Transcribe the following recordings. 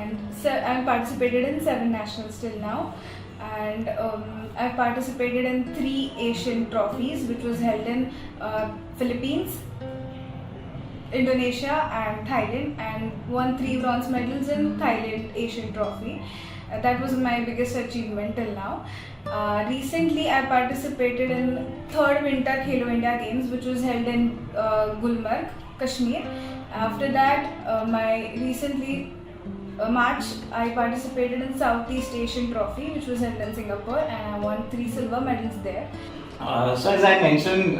and I've participated in 7 nationals till now, and I've participated in 3 Asian trophies, which was held in Philippines, Indonesia and Thailand, and won 3 bronze medals in Thailand Asian Trophy. That was my biggest achievement till now. Recently, I participated in 3rd Winter Khelo India Games, which was held in Gulmarg, Kashmir. After that, my recently March, I participated in Southeast Asian Trophy, which was held in Singapore, and I won 3 silver medals there. So as I mentioned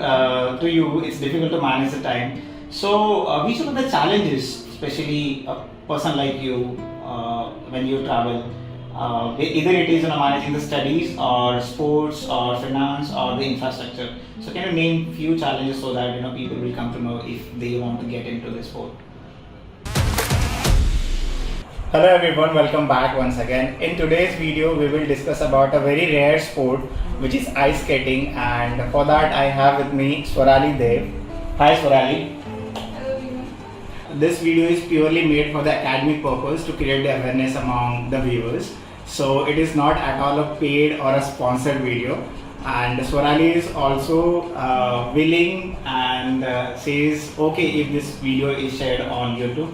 to you, it's difficult to manage the time. So which are the challenges, especially a person like you, when you travel? Either it is managing the studies or sports or finance or the infrastructure. So can you name few challenges so that people will come to know if they want to get into this sport? Hello everyone, welcome back once again. In today's video, we will discuss about a very rare sport, which is ice skating, and for that I have with me Swarali Deo. Hi Swarali. This video is purely made for the academic purpose to create the awareness among the viewers. So it is not at all a paid or a sponsored video. And Swarali is also willing and says okay if this video is shared on YouTube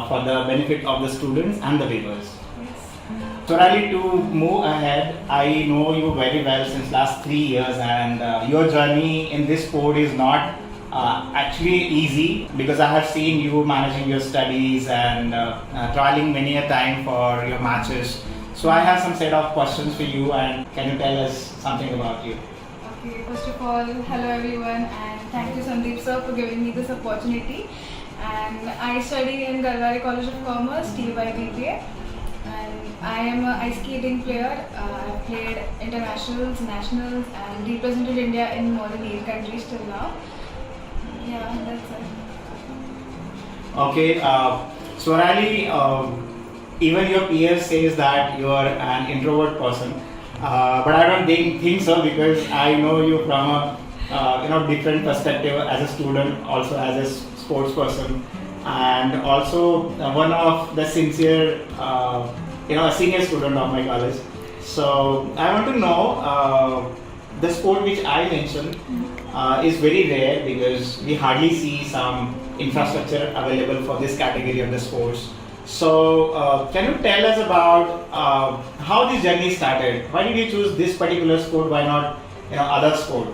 for the benefit of the students and the viewers. Yes. Swarali, to move ahead, I know you very well since last 3 years, and your journey in this sport is not actually easy, because I have seen you managing your studies and trialing many a time for your matches. So I have some set of questions for you, and can you tell us something about you? Okay, first of all, hello everyone, and thank you Sandeep sir for giving me this opportunity. And I study in Garwari College of Commerce, TY BBA, and I am an ice skating player. I've played internationals, nationals, and represented India in more than 8 countries till now. Yeah, that's it. Okay, Swarali, even your peers says that you are an introvert person, but I don't think so, because I know you from a different perspective as a student, also as a sports person, and also one of the sincere, a senior student of my college. So I want to know the sport which I mentioned is very rare, because we hardly see some infrastructure available for this category of the sports. So can you tell us about how this journey started? Why did you choose this particular sport? Why not other sport?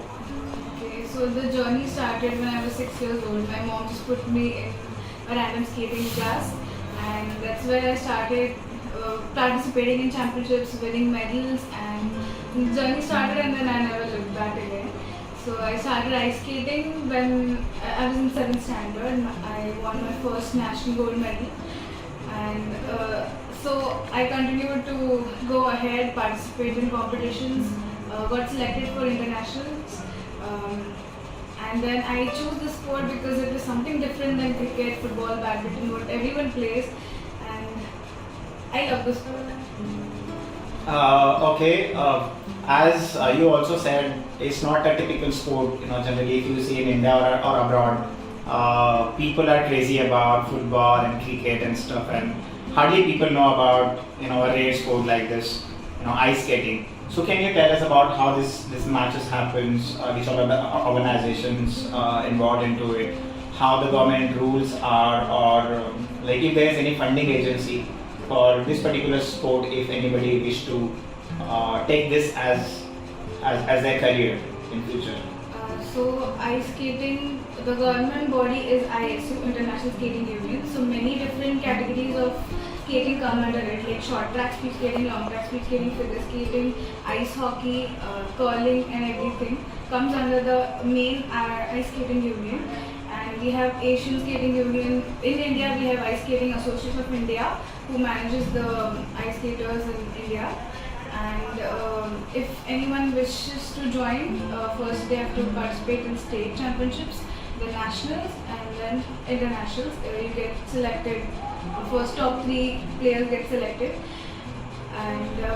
Okay, so the journey started when I was 6 years old. My mom just put me in a random skating class, and that's where I started participating in championships, winning medals, and the journey started, and then I never looked back again. So I started ice skating when I was in 7th standard, and I won my first national gold medal. And so I continued to go ahead, participate in competitions, got selected for internationals, and then I chose this sport because it was something different than cricket, football, badminton, what everyone plays, and I love the sport. Okay, as you also said, it's not a typical sport. Generally, if you see in India or abroad, people are crazy about football and cricket and stuff, and hardly people know about a rare sport like this, ice skating. So can you tell us about how this matches happens, which are the organizations involved into it, how the government rules are, or like if there is any funding agency for this particular sport, if anybody wish to take this as their career in future? So ice skating, the government body is ISU, International Skating Union. So many different categories of skating come under it, like short track speed skating, long track speed skating, figure skating, ice hockey, curling, and everything comes under the main ice skating union. And we have Asian Skating Union. In India, we have Ice Skating Association of India, who manages the ice skaters in India. And if anyone wishes to join, first they have to participate in state championships, the nationals, and then internationals. You get selected. The first top 3 players get selected, and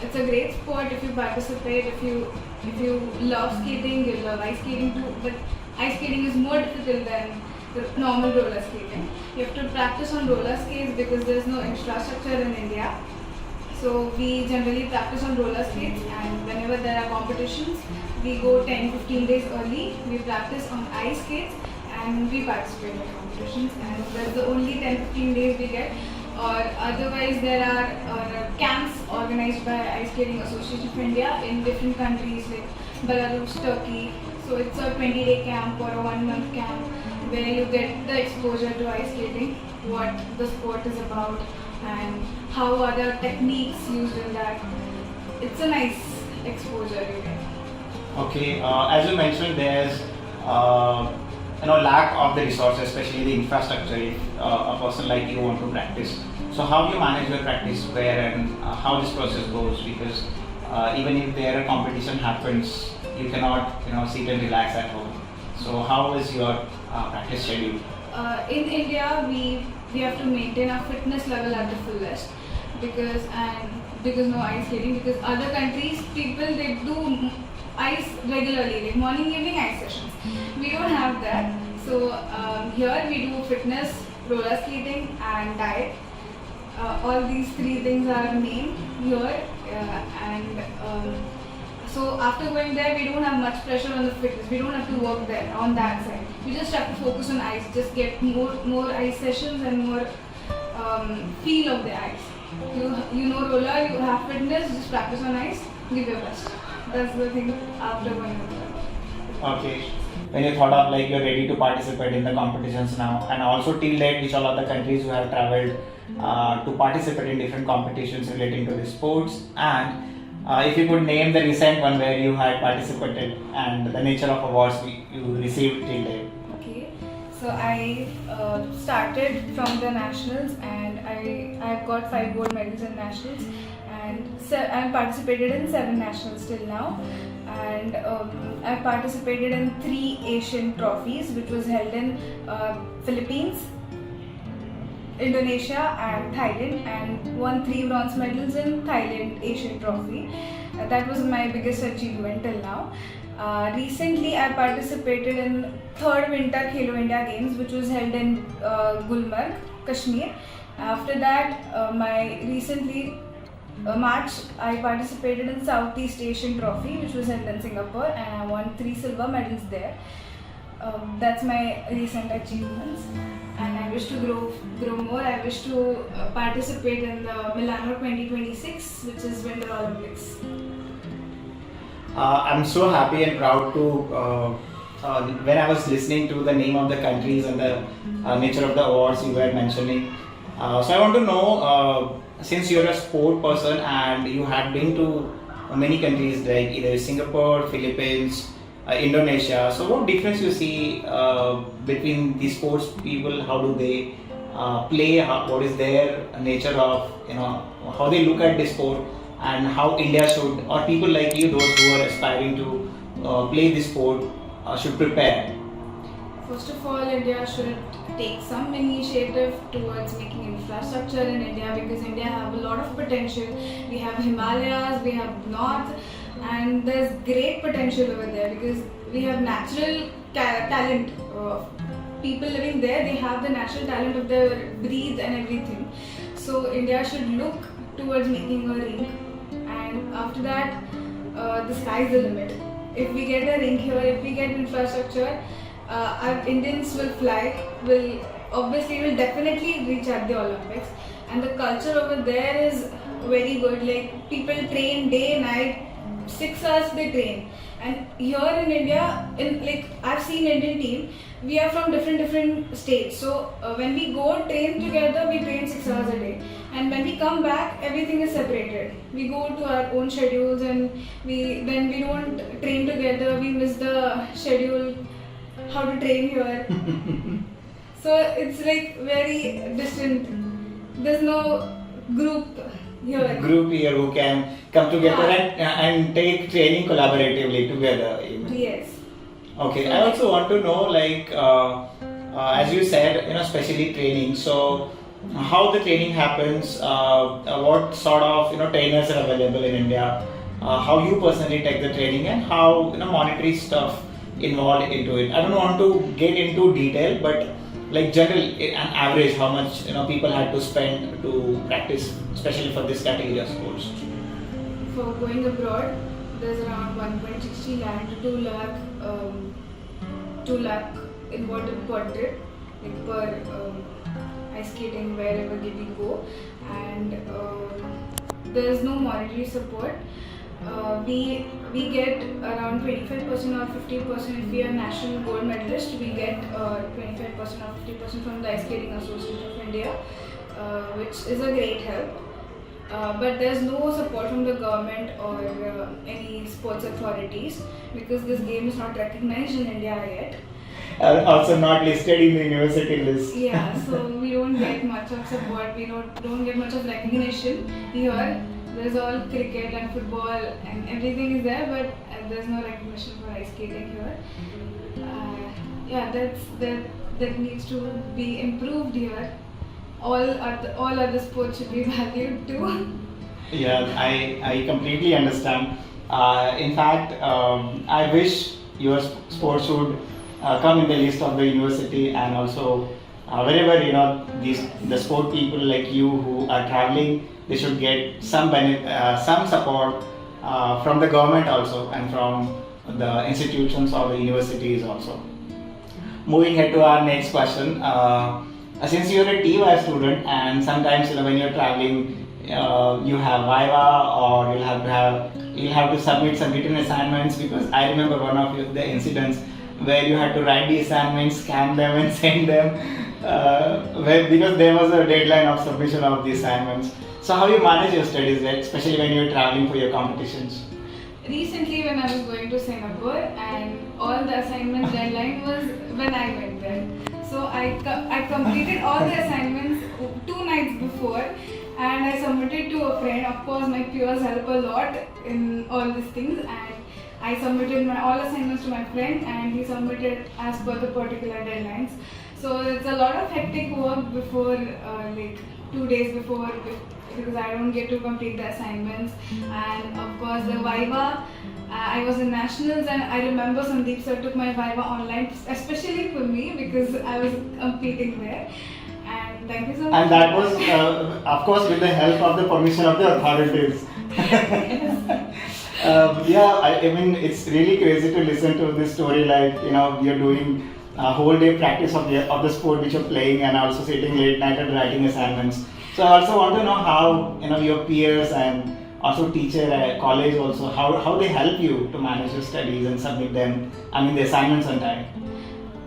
it's a great sport if you participate. If you love skating, you love ice skating too. But ice skating is more difficult than the normal roller skating. You have to practice on roller skates because there is no infrastructure in India. So we generally practice on roller skates, and whenever there are competitions, we go 10-15 days early. We practice on ice skates and we participate in competitions, and that's the only 10-15 days we get. Or otherwise there are camps organized by Ice Skating Association of India in different countries like Belarus, Turkey. So it's a 20-day camp or a 1-month camp where you get the exposure to ice skating, what the sport is about, and how are the techniques used in that. It's a nice exposure you get. Okay, as you mentioned, there's lack of the resources, especially the infrastructure. If a person like you want to practice, so how do you manage your practice where and how this process goes? Because even if there a competition happens, you cannot sit and relax at home. So how is your practice schedule? In India, we have to maintain our fitness level at the fullest because no ice skating. Because other countries, people they do ice regularly, like morning, evening ice sessions. We don't have that. So here we do fitness, roller skating, and diet. All these three things are main here, so after going there, we don't have much pressure on the fitness. We don't have to work there on that side. We just have to focus on ice. Just get more ice sessions and more feel of the ice. You know roller, you have fitness. Just practice on ice. Give your best. That's the thing after going there. Okay. When you thought of like you're ready to participate in the competitions now, and also till date, which all other countries you have traveled to participate in different competitions relating to the sports, and if you could name the recent one where you had participated and the nature of awards you received till date. Okay, so I started from the nationals, and I've got 5 gold medals in nationals, and I've participated in 7 nationals till now, and I've participated in 3 Asian trophies, which was held in Philippines, Indonesia and Thailand, and won 3 bronze medals in Thailand Asian Trophy. That was my biggest achievement till now. Recently I participated in 3rd Winter Khelo India Games, which was held in Gulmarg, Kashmir. After that, March I participated in Southeast Asian Trophy, which was held in Singapore, and I won 3 silver medals there. That's my recent achievements, and I wish to grow more. I wish to participate in the Milano 2026, which is Winter Olympics. I'm so happy and proud to when I was listening to the name of the countries and the nature of the awards you were mentioning. So I want to know, since you're a sport person and you had been to many countries like either Singapore, Philippines, Indonesia. So what difference you see between the sports people? How do they play? What is their nature of how they look at the sport, and how India should, or people like you, those who are aspiring to play this sport, should prepare? First of all, India should take some initiative towards making infrastructure in India, because India have a lot of potential. We have Himalayas, we have North, and there's great potential over there because we have natural talent. People living there, they have the natural talent of their breed and everything. So India should look towards making a rink, and after that, the sky's the limit. If we get a rink here, if we get infrastructure, our Indians will fly, will definitely reach at the Olympics, and the culture over there is very good. Like, people train day and night, 6 hours they train. And here in India, I've seen Indian team, we are from different states. So when we go train together, we train 6 hours a day. And when we come back, everything is separated. We go to our own schedules, and we don't train together. We miss the schedule, how to train here. So it's like very distant. There's no group here Who can come together and take training collaboratively together. Yes. Okay, I also want to know, as you said, especially training. So, how the training happens? What sort of trainers are available in India? How you personally take the training, and how monetary stuff involved into it. I don't want to get into detail, but like general, an average, how much people had to spend to practice, especially for this category of sports? For going abroad, there's around 1.60 lakh to 2 lakh, 2 lakh involved per trip, like per ice skating wherever we go, and there's no monetary support. We get around 25% or 50% if we are national gold medalist. We get 25% or 50% from the Ice Skating Association of India, which is a great help. But there's no support from the government or any sports authorities because this game is not recognized in India yet. Also not listed in the university list. Yeah, so we don't get much of support. We don't get much of recognition here. There's all cricket and football and everything is there, but there's no recognition for ice skating here. Yeah, that needs to be improved here. All other sports should be valued too. Yeah, I completely understand. In fact, I wish your sports would come in the list of the university, and also wherever the sport people like you who are traveling, they should get some some support from the government also, and from the institutions or the universities also. Moving ahead to our next question. Since you're a TY student, and sometimes when you're traveling, you have Viva, or you'll have to submit some written assignments, because I remember one of the incidents where you had to write the assignments, scan them and send them because there was a deadline of submission of the assignments. So how you manage your studies, right? Especially when you're traveling for your competitions? Recently, when I was going to Singapore, and all the assignment deadline was when I went there. So I completed all the assignments 2 nights before, and I submitted to a friend. Of course, my peers help a lot in all these things, and I submitted all assignments to my friend, and he submitted as per the particular deadlines. So it's a lot of hectic work before, like 2 days before, because I don't get to complete the assignments. And of course, the Viva, I was in nationals, and I remember Sandeep sir took my Viva online, especially for me, because I was competing there. And thank you so much. And that was, of course, with the help of the permission of the authorities. I mean, it's really crazy to listen to this story. Like, you're doing a whole day practice of the sport which you're playing, and also sitting late night and writing assignments. So I also want to know how your peers and also teacher at college also, how they help you to manage your studies and submit them, the assignments on time.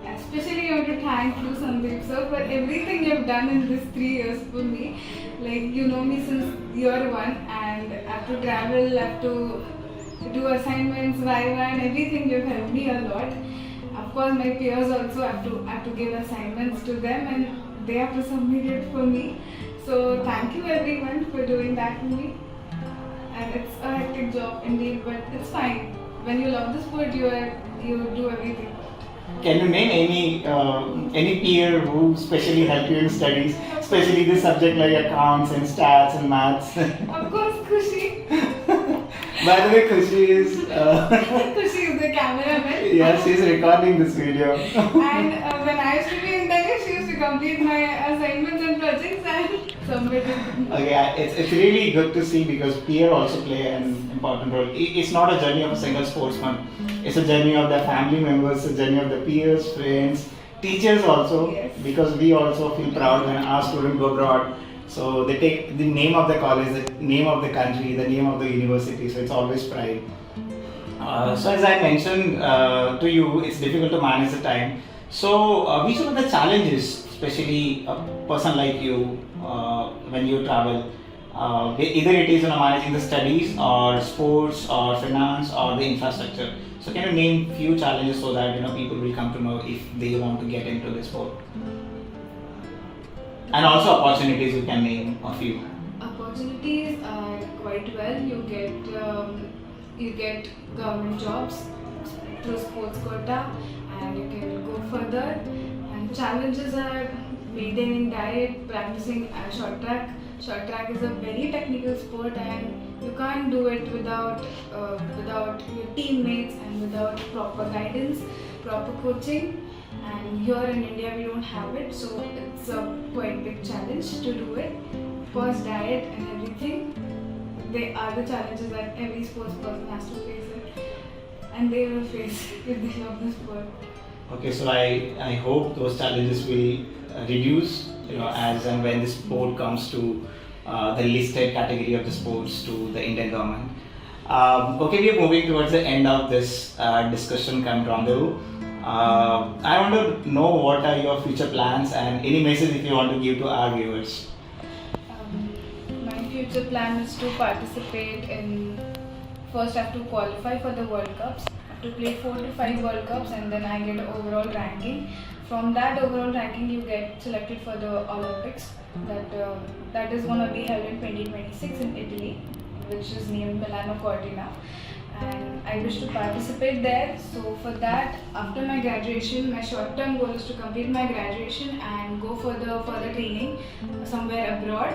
Especially I want to thank you, Sandeep sir, for everything you've done in these 3 years for me. Like, you know me since year 1, and I have to travel, I have to do assignments, Viva, and everything. You've helped me a lot. Of course, my peers also have to give assignments to them, and they have to submit it for me. So thank you everyone for doing that for me. And it's a hectic job indeed, but it's fine. When you love the sport, you do everything. Can you name any peer who specially help you in studies, especially this subject like accounts and stats and maths? Of course, Khushi. By the way, Khushi is Khushi is the cameraman. yes, she's recording this video. And when I used to be in Delhi, she used to complete my assignments and projects and submit it. Okay, it's really good to see, because peer also play an important role. It's not a journey of a single sportsman. It's a journey of the family members, a journey of the peers, friends, teachers also. Yes. Because we also feel proud when our students go abroad. So they take the name of the college, the name of the country, the name of the university. So it's always pride. So as I mentioned to you, it's difficult to manage the time. So which are the challenges, especially a person like you, when you travel? Either it is managing the studies, or sports, or finance, or the infrastructure. So can you name few challenges so that people will come to know if they want to get into this sport? And also opportunities, you can name a few. Opportunities are quite well. You get government jobs through sports quota, and you can go further. And challenges are maintaining diet, practicing short track. Short track is a very technical sport, and you can't do it without your teammates and without proper guidance, proper coaching. and here in India we don't have it, so it's a quite big challenge to do it. Of course, diet and everything, they are the challenges that every sports person has to face it, and they will face if they love the sport. Okay, so I hope those challenges will reduce, as and when the sport comes to the listed category of the sports to the Indian government. Okay, we are moving towards the end of this discussion, Kamrandu. I want to know what are your future plans and any message if you want to give to our viewers. My future plan is to participate in, first I have to qualify for the World Cups. I have to play 4 to 5 World Cups and then I get an overall ranking. From that overall ranking you get selected for the Olympics that is going to be held in 2026 in Italy, which is named Milano Cortina, and I wish to participate there. So for that, after my graduation, my short-term goal is to complete my graduation and go for the further training somewhere abroad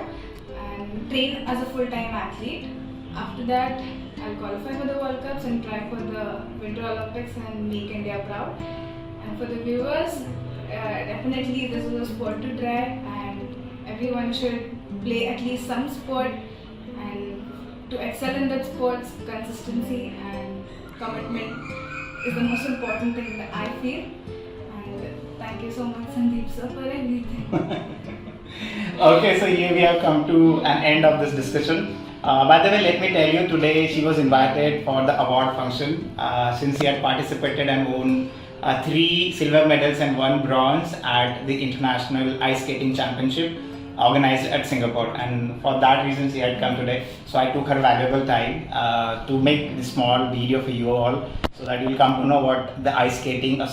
and train as a full-time athlete. After that, I'll qualify for the World Cups and try for the Winter Olympics and make India proud. And for the viewers, definitely this is a sport to try, and everyone should play at least some sport, and to excel in that sports, consistency and commitment is the most important thing that I feel. And thank you so much, Sandeep sir, for everything. Okay, so here we have come to an end of this discussion. By the way, let me tell you, today she was invited for the award function since she had participated and won 3 silver medals and 1 bronze at the International Ice Skating Championship organized at Singapore, and for that reason she had come today. So I took her valuable time to make this small video for you all, so that you will come to know what the ice skating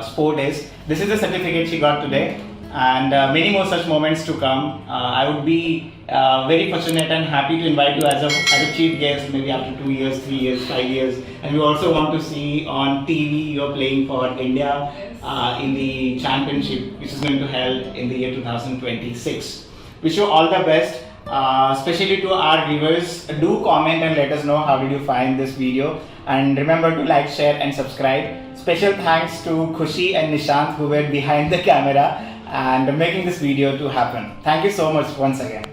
sport is. This is the certificate she got today, and many more such moments to come. I would be very fortunate and happy to invite you as a chief guest, maybe after 2 years, 3 years, 5 years. And we also want to see on TV you're playing for India in the championship, which is going to held in the year 2026. Wish you all the best, especially to our viewers. Do comment and let us know how did you find this video. And remember to like, share and subscribe. Special thanks to Khushi and Nishant who were behind the camera and making this video to happen. Thank you so much once again.